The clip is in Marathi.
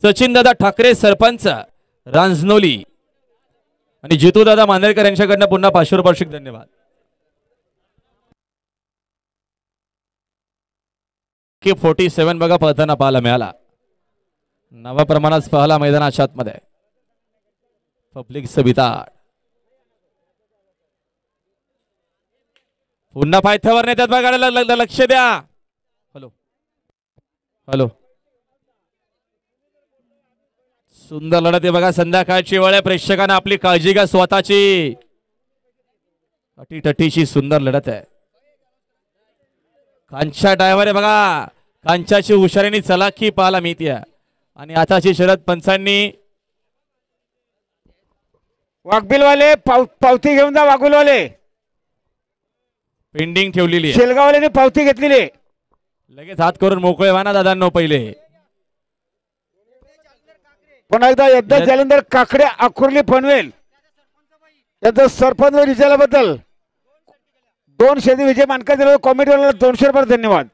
सचिन दादा ठाकरे सरपंच रांजनोली आणि जितू दादा मांदेरकर यांच्याकडनं पुन्हा 500 रुपये धन्यवाद. की 47 बघा पळताना पाहायला मिळाला. नवा प्रमाणात पाहायला मैदानाच्या आतमध्ये पब्लिक सबिताड पुन्हा पायथ्यावर नेत्यात बघायला लक्ष द्या. हॅलो हॅलो सुंदर लढत आहे बघा. संध्याकाळची वेळ आहे. प्रेक्षकांना आपली काळजी घ्या स्वतःची. अटीटटीची सुंदर लढत आहे. कांच्या ड्रायव्हर आहे बघा. कांच्याची हुशारीने चलाखी पाहायला मिळते. आणि आताची शरद पंचांनी वाघबिलवाले पावती घेऊन जा. वाघबिलवाले पेंडिंग ठेवलेली आहे. शेलगाववाल्याने पावती घेतलेली. लगेच हात करून मोकळे व्हा ना दादांनो. पहिले पुन्हा एकदा जालंधर काकडे आकुर्ली पनवेल याचा सरपंच विजयाबद्दल 2 शेती विजय मानका दिला. कॉमेडीवाला 200 रुपये धन्यवाद.